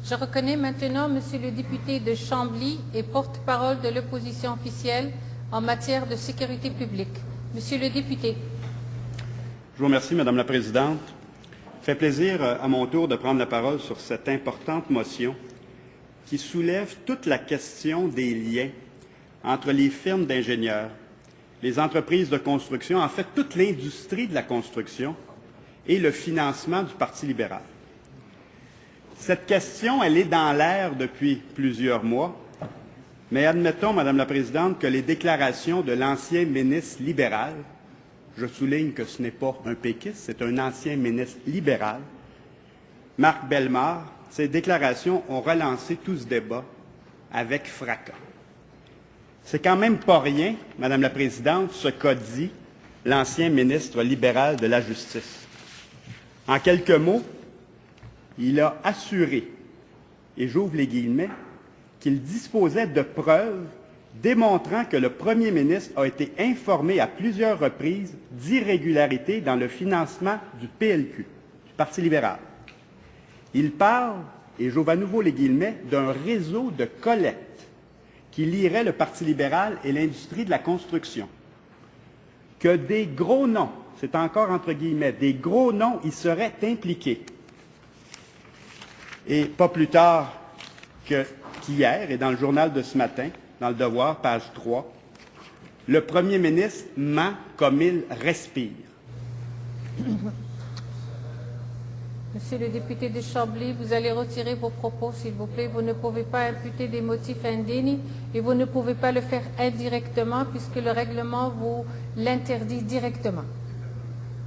Je reconnais maintenant Monsieur le député de Chambly et porte-parole de l'opposition officielle en matière de sécurité publique. Monsieur le député. Je vous remercie, Madame la Présidente. Ça fait plaisir à mon tour de prendre la parole sur cette importante motion qui soulève toute la question des liens entre les firmes d'ingénieurs, les entreprises de construction, en fait toute l'industrie de la construction et le financement du Parti libéral. Cette question, elle est dans l'air depuis plusieurs mois, mais admettons, Madame la Présidente, que les déclarations de l'ancien ministre libéral, je souligne que ce n'est pas un péquiste, c'est un ancien ministre libéral, Marc Bellemare, ces déclarations ont relancé tout ce débat avec fracas. C'est quand même pas rien, Madame la Présidente, ce qu'a dit l'ancien ministre libéral de la Justice. En quelques mots, il a assuré, et j'ouvre les guillemets, qu'il disposait de preuves démontrant que le premier ministre a été informé à plusieurs reprises d'irrégularités dans le financement du PLQ, du Parti libéral. Il parle, et j'ouvre à nouveau les guillemets, d'un réseau de collecte qui lierait le Parti libéral et l'industrie de la construction. Que des gros noms, c'est encore entre guillemets, des gros noms y seraient impliqués. Et pas plus tard qu'hier, et dans le journal de ce matin, dans le Devoir, page 3, le premier ministre ment comme il respire. Monsieur le député de Chambly, vous allez retirer vos propos, s'il vous plaît. Vous ne pouvez pas imputer des motifs indignes et vous ne pouvez pas le faire indirectement puisque le règlement vous l'interdit directement.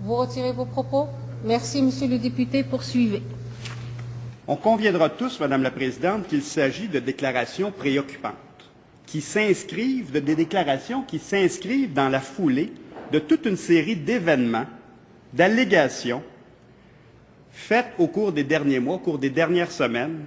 Vous retirez vos propos? Merci, monsieur le député. Poursuivez. On conviendra tous, Madame la Présidente, qu'il s'agit de déclarations préoccupantes, des déclarations qui s'inscrivent dans la foulée de toute une série d'événements, d'allégations faites au cours des derniers mois, au cours des dernières semaines,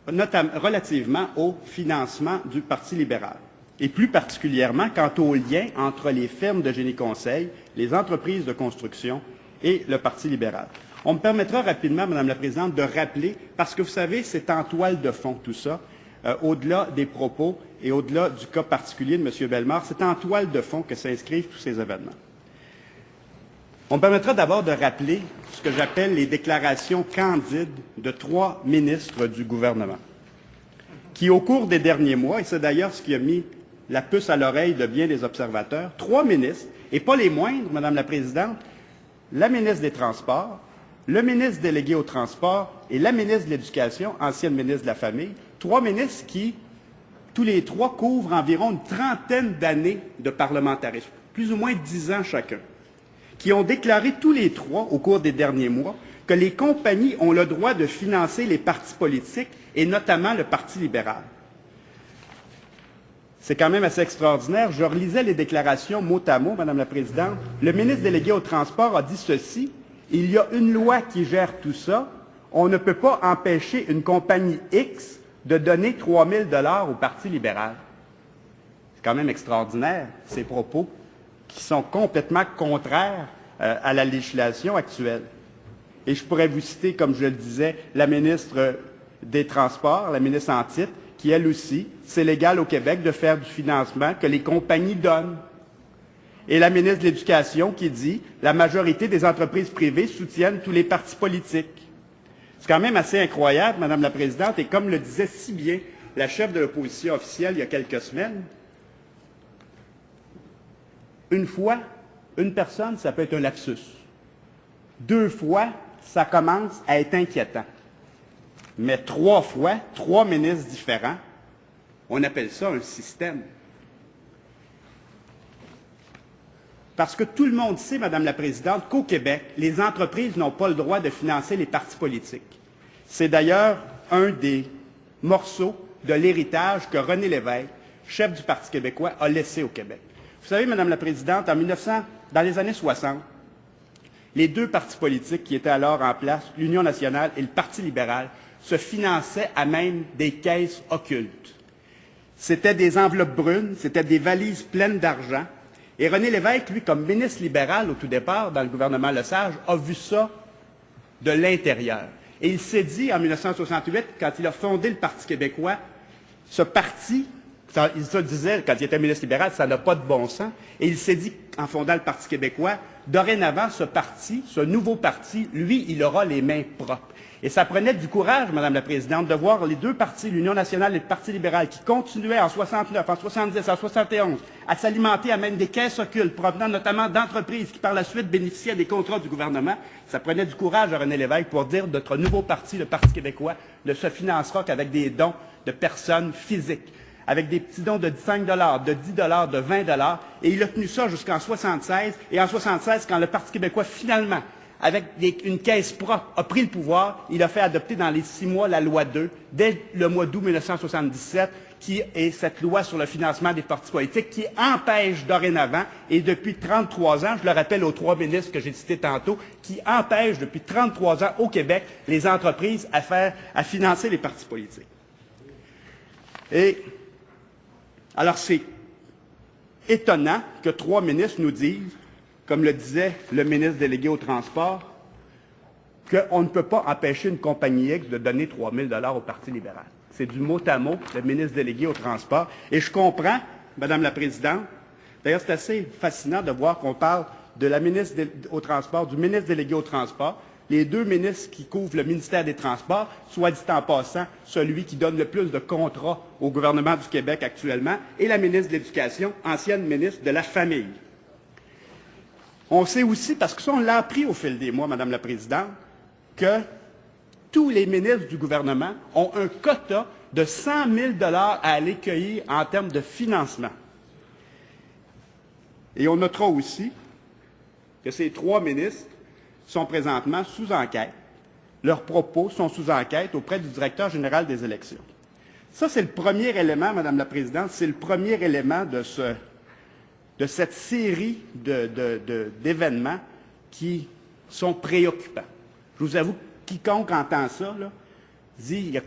relativement au financement du Parti libéral, et plus particulièrement quant au lien entre les firmes de génie conseil, les entreprises de construction et le Parti libéral. On me permettra rapidement, Madame la Présidente, de rappeler, parce que vous savez, c'est en toile de fond tout ça, au-delà des propos et au-delà du cas particulier de M. Bellemare, c'est en toile de fond que s'inscrivent tous ces événements. On me permettra d'abord de rappeler ce que j'appelle les déclarations candides de 3 ministres du gouvernement, qui, au cours des derniers mois, et c'est d'ailleurs ce qui a mis la puce à l'oreille de bien des observateurs, 3 ministres, et pas les moindres, Madame la Présidente, la ministre des Transports, le ministre délégué au transport et la ministre de l'Éducation, ancienne ministre de la Famille, 3 ministres qui, tous les 3, couvrent environ une trentaine d'années de parlementarisme, plus ou moins 10 ans chacun, qui ont déclaré tous les 3, au cours des derniers mois, que les compagnies ont le droit de financer les partis politiques, et notamment le Parti libéral. C'est quand même assez extraordinaire. Je relisais les déclarations mot à mot, Madame la Présidente. Le ministre délégué au transport a dit ceci: il y a une loi qui gère tout ça. On ne peut pas empêcher une compagnie X de donner 3 000 $ au Parti libéral. C'est quand même extraordinaire, ces propos, qui sont complètement contraires à la législation actuelle. Et je pourrais vous citer, comme je le disais, la ministre des Transports, la ministre en titre, qui, elle aussi, c'est légal au Québec de faire du financement que les compagnies donnent. Et la ministre de l'Éducation qui dit « la majorité des entreprises privées soutiennent tous les partis politiques ». C'est quand même assez incroyable, Madame la Présidente, et comme le disait si bien la chef de l'opposition officielle il y a quelques semaines, une fois, une personne, ça peut être un lapsus. 2 fois, ça commence à être inquiétant. Mais 3 fois, 3 ministres différents, on appelle ça un système. Parce que tout le monde sait, Madame la Présidente, qu'au Québec, les entreprises n'ont pas le droit de financer les partis politiques. C'est d'ailleurs un des morceaux de l'héritage que René Lévesque, chef du Parti québécois, a laissé au Québec. Vous savez, Madame la Présidente, dans les années 60, les 2 partis politiques qui étaient alors en place, l'Union nationale et le Parti libéral, se finançaient à même des caisses occultes. C'était des enveloppes brunes, c'était des valises pleines d'argent. Et René Lévesque, lui, comme ministre libéral au tout départ, dans le gouvernement Lesage, a vu ça de l'intérieur. Et il s'est dit en 1968, quand il a fondé le Parti québécois, ce parti, il se disait, quand il était ministre libéral, ça n'a pas de bon sens. Et il s'est dit, en fondant le Parti québécois, dorénavant, ce parti, ce nouveau parti, lui, il aura les mains propres. Et ça prenait du courage, Madame la Présidente, de voir les deux partis, l'Union nationale et le Parti libéral, qui continuaient en 69, en 70, en 71, à s'alimenter à même des caisses occultes, provenant notamment d'entreprises qui, par la suite, bénéficiaient des contrats du gouvernement. Ça prenait du courage à René Lévesque pour dire notre nouveau parti, le Parti québécois, ne se financera qu'avec des dons de personnes physiques, avec des petits dons de 5 $, de 10 $, de 20 $. Et il a tenu ça jusqu'en 76. Et en 76, quand le Parti québécois, finalement, avec une caisse propre, a pris le pouvoir, il a fait adopter dans les 6 mois la loi 2, dès le mois d'août 1977, qui est cette loi sur le financement des partis politiques, qui empêche dorénavant, et depuis 33 ans, je le rappelle aux 3 ministres que j'ai cités tantôt, qui empêche depuis 33 ans au Québec les entreprises à financer les partis politiques. Et alors c'est étonnant que 3 ministres nous disent, comme le disait le ministre délégué au transport, qu'on ne peut pas empêcher une compagnie X de donner 3 000 $ au Parti libéral. C'est du mot à mot, le ministre délégué au transport. Et je comprends, Madame la Présidente, d'ailleurs c'est assez fascinant de voir qu'on parle de la ministre au transport, du ministre délégué au transport, les 2 ministres qui couvrent le ministère des Transports, soit dit en passant, celui qui donne le plus de contrats au gouvernement du Québec actuellement, et la ministre de l'Éducation, ancienne ministre de la Famille. On sait aussi, parce que ça, on l'a appris au fil des mois, Madame la Présidente, que tous les ministres du gouvernement ont un quota de 100 000 $ à aller cueillir en termes de financement. Et on notera aussi que ces 3 ministres sont présentement sous enquête. Leurs propos sont sous enquête auprès du directeur général des élections. Ça, c'est le premier élément, Madame la Présidente, c'est le premier élément de cette série d'événements qui sont préoccupants. Je vous avoue, quiconque entend ça, là, dit, il y a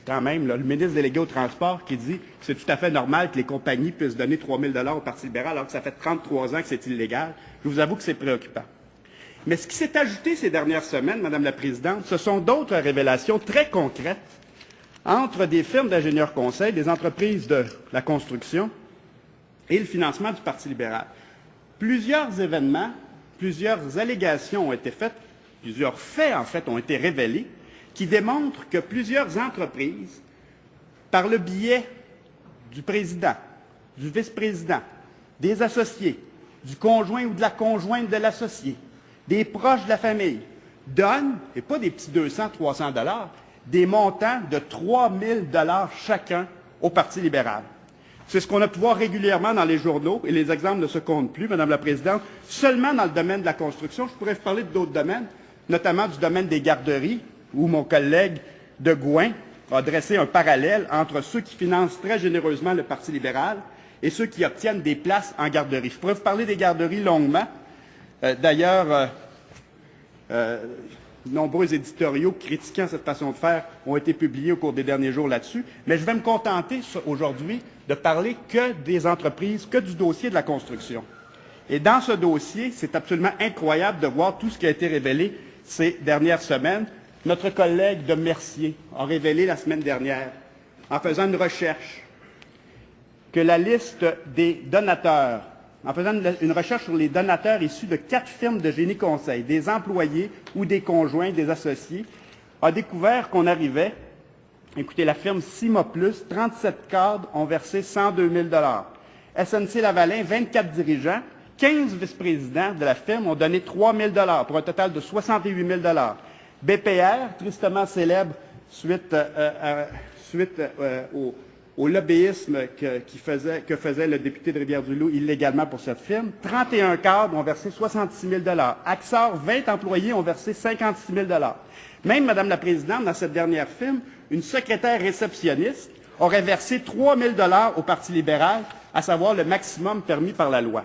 quand même là, le ministre délégué au transport qui dit que c'est tout à fait normal que les compagnies puissent donner 3 000 $ au Parti libéral alors que ça fait 33 ans que c'est illégal. Je vous avoue que c'est préoccupant. Mais ce qui s'est ajouté ces dernières semaines, Madame la Présidente, ce sont d'autres révélations très concrètes entre des firmes d'ingénieurs conseils, des entreprises de la construction et le financement du Parti libéral. Plusieurs événements, plusieurs allégations ont été faites, plusieurs faits, en fait, ont été révélés, qui démontrent que plusieurs entreprises, par le biais du président, du vice-président, des associés, du conjoint ou de la conjointe de l'associé, des proches de la famille, donnent, et pas des petits 200, 300 $, des montants de 3 000 $ chacun au Parti libéral. C'est ce qu'on a pu voir régulièrement dans les journaux, et les exemples ne se comptent plus, Madame la Présidente, seulement dans le domaine de la construction. Je pourrais vous parler d'autres domaines, notamment du domaine des garderies, où mon collègue de Gouin a dressé un parallèle entre ceux qui financent très généreusement le Parti libéral et ceux qui obtiennent des places en garderie. Je pourrais vous parler des garderies longuement. D'ailleurs, nombreux éditoriaux critiquant cette façon de faire ont été publiés au cours des derniers jours là-dessus, mais je vais me contenter aujourd'hui de parler que des entreprises, que du dossier de la construction. Et dans ce dossier, c'est absolument incroyable de voir tout ce qui a été révélé ces dernières semaines. Notre collègue de Mercier a révélé la semaine dernière, en faisant une recherche, que la liste des donateurs, en faisant une recherche sur les donateurs issus de 4 firmes de génie conseil, des employés ou des conjoints, des associés, a découvert qu'on arrivait, écoutez, la firme Cima Plus, 37 cadres ont versé 102 000 $. SNC-Lavalin, 24 dirigeants, 15 vice-présidents de la firme ont donné 3 000 $, pour un total de 68 000 $. BPR, tristement célèbre suite au lobbyisme que faisait le député de Rivière-du-Loup illégalement pour cette firme, 31 cadres ont versé 66 000 $. Axar, 20 employés ont versé 56 000 $. Même, Madame la Présidente, dans cette dernière firme, une secrétaire réceptionniste aurait versé 3 000 $ au Parti libéral, à savoir le maximum permis par la loi.